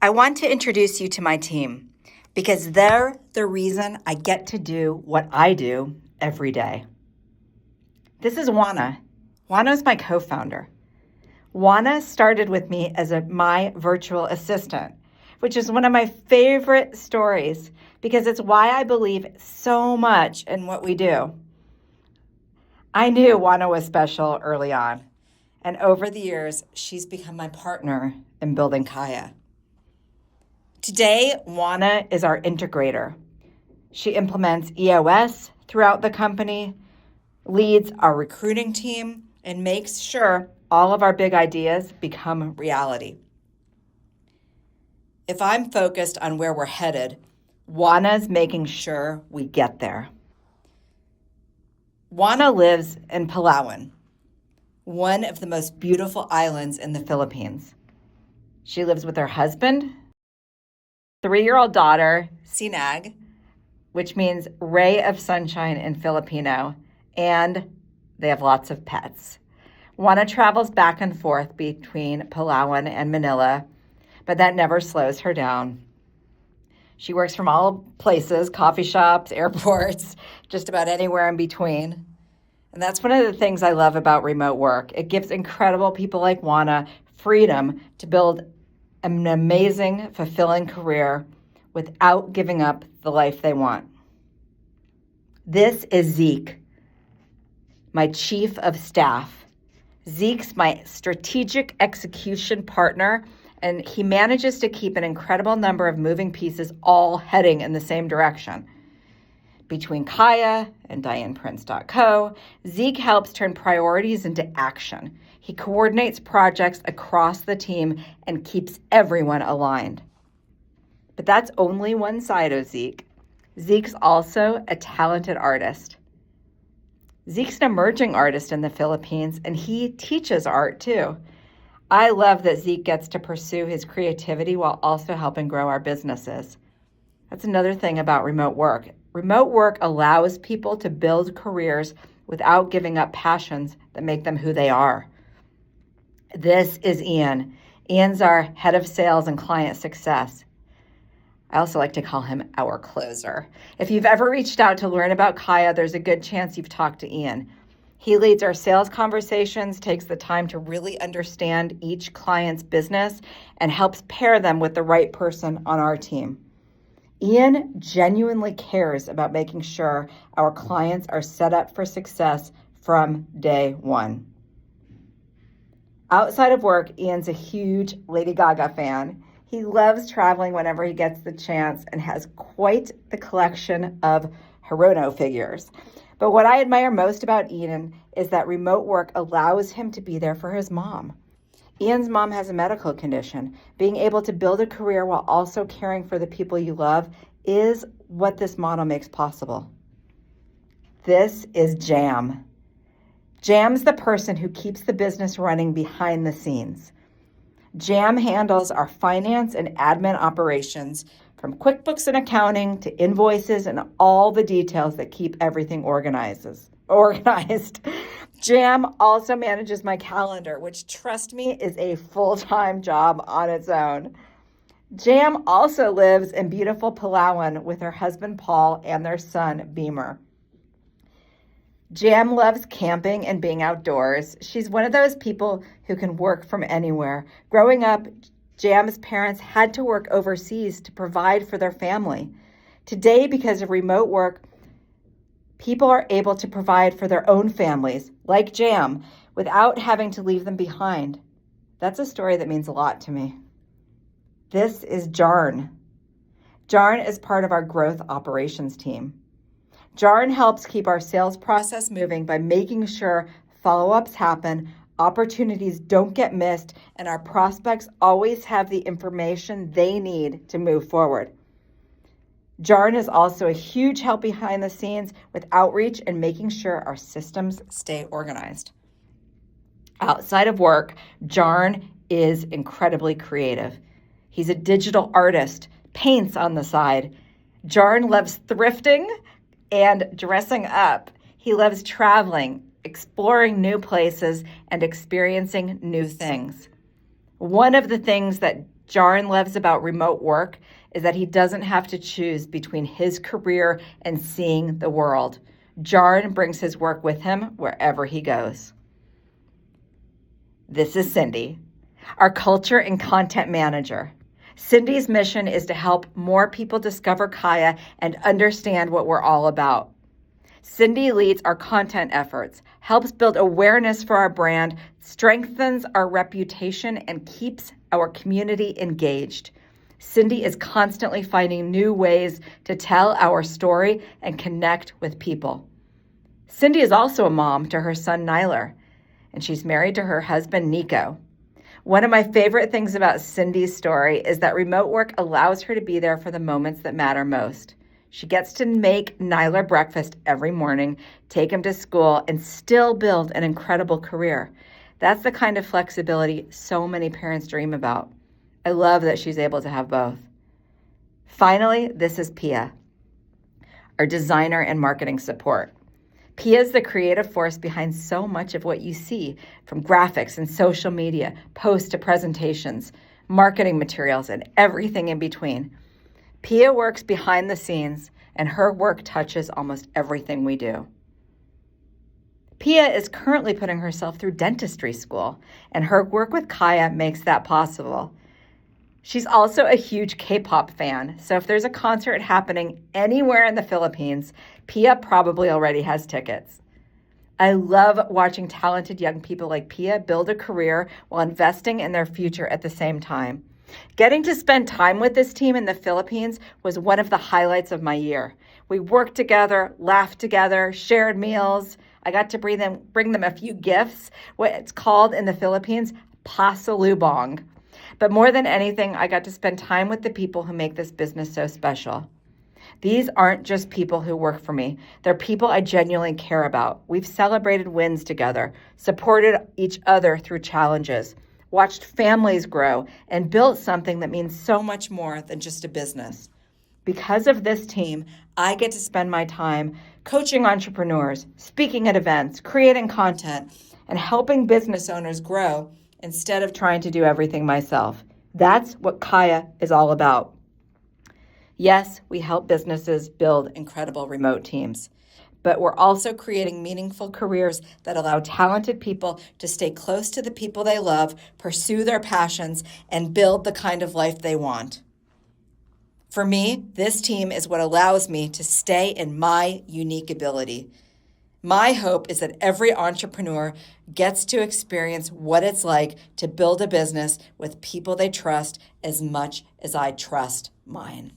I want to introduce you to my team because they're the reason I get to do what I do every day. This is Juana. Juana is my co-founder. Juana started with me as my virtual assistant, which is one of my favorite stories because it's why I believe so much in what we do. I knew Juana was special early on, and over the years, she's become my partner in building Caya. Today, Juana is our integrator. She implements EOS throughout the company, leads our recruiting team, and makes sure all of our big ideas become reality. If I'm focused on where we're headed, Juana's making sure we get there. Juana lives in Palawan, one of the most beautiful islands in the Philippines. She lives with her husband, 3-year-old daughter, Sinag, which means ray of sunshine in Filipino, and they have lots of pets. Juana travels back and forth between Palawan and Manila, but that never slows her down. She works from all places, coffee shops, airports, just about anywhere in between. And that's one of the things I love about remote work. It gives incredible people like Juana freedom to build an amazing, fulfilling career without giving up the life they want. This is Zeke, my chief of staff. Zeke's my strategic execution partner, and he manages to keep an incredible number of moving pieces all heading in the same direction. Between Caya and Diane Prince.co, Zeke helps turn priorities into action. He coordinates projects across the team and keeps everyone aligned. But that's only one side of Zeke. Zeke's also a talented artist. Zeke's an emerging artist in the Philippines, and he teaches art too. I love that Zeke gets to pursue his creativity while also helping grow our businesses. That's another thing about remote work. Remote work allows people to build careers without giving up passions that make them who they are. This is Ian. Ian's our head of sales and client success. I also like to call him our closer. If you've ever reached out to learn about Caya, there's a good chance you've talked to Ian. He leads our sales conversations, takes the time to really understand each client's business, and helps pair them with the right person on our team. Ian genuinely cares about making sure our clients are set up for success from day one. Outside of work, Ian's a huge Lady Gaga fan. He loves traveling whenever he gets the chance and has quite the collection of Hirono figures. But what I admire most about Ian is that remote work allows him to be there for his mom. Ian's mom has a medical condition. Being able to build a career while also caring for the people you love is what this model makes possible. This is Jam. Jam's the person who keeps the business running behind the scenes. Jam handles our finance and admin operations, from QuickBooks and accounting to invoices and all the details that keep everything organized. Jam also manages my calendar, which, trust me, is a full-time job on its own. Jam also lives in beautiful Palawan with her husband Paul and their son Beamer. Jam loves camping and being outdoors. She's one of those people who can work from anywhere. Growing up, Jam's parents had to work overseas to provide for their family. Today, because of remote work, people are able to provide for their own families, like Jam, without having to leave them behind. That's a story that means a lot to me. This is Jarn. Jarn is part of our growth operations team. Jarn helps keep our sales process moving by making sure follow-ups happen, opportunities don't get missed, and our prospects always have the information they need to move forward. Jarn is also a huge help behind the scenes with outreach and making sure our systems stay organized. Outside of work, Jarn is incredibly creative. He's a digital artist, paints on the side. Jarn loves thrifting and dressing up. He loves traveling, exploring new places, and experiencing new things. One of the things that Jaron loves about remote work is that he doesn't have to choose between his career and seeing the world. Jaron brings his work with him wherever he goes. This is Cindy, our culture and content manager. Cindy's mission is to help more people discover Caya and understand what we're all about. Cindy leads our content efforts, helps build awareness for our brand, strengthens our reputation, and keeps our community engaged. Cindy is constantly finding new ways to tell our story and connect with people. Cindy is also a mom to her son, Nyler, and she's married to her husband, Nico. One of my favorite things about Cindy's story is that remote work allows her to be there for the moments that matter most. She gets to make Nyler breakfast every morning, take him to school, and still build an incredible career. That's the kind of flexibility so many parents dream about. I love that she's able to have both. Finally, this is Pia, our designer and marketing support. Pia is the creative force behind so much of what you see, from graphics and social media, posts to presentations, marketing materials, and everything in between. Pia works behind the scenes, and her work touches almost everything we do. Pia is currently putting herself through dentistry school, and her work with Caya makes that possible. She's also a huge K-pop fan, so if there's a concert happening anywhere in the Philippines, Pia probably already has tickets. I love watching talented young people like Pia build a career while investing in their future at the same time. Getting to spend time with this team in the Philippines was one of the highlights of my year. We worked together, laughed together, shared meals. I got to bring them a few gifts, what it's called in the Philippines, pasalubong. But more than anything, I got to spend time with the people who make this business so special. These aren't just people who work for me. They're people I genuinely care about. We've celebrated wins together, supported each other through challenges, watched families grow, and built something that means so much more than just a business. Because of this team, I get to spend my time coaching entrepreneurs, speaking at events, creating content, and helping business owners grow instead of trying to do everything myself. That's what Caya is all about. Yes, we help businesses build incredible remote teams, but we're also creating meaningful careers that allow talented people to stay close to the people they love, pursue their passions, and build the kind of life they want. For me, this team is what allows me to stay in my unique ability. My hope is that every entrepreneur gets to experience what it's like to build a business with people they trust as much as I trust mine.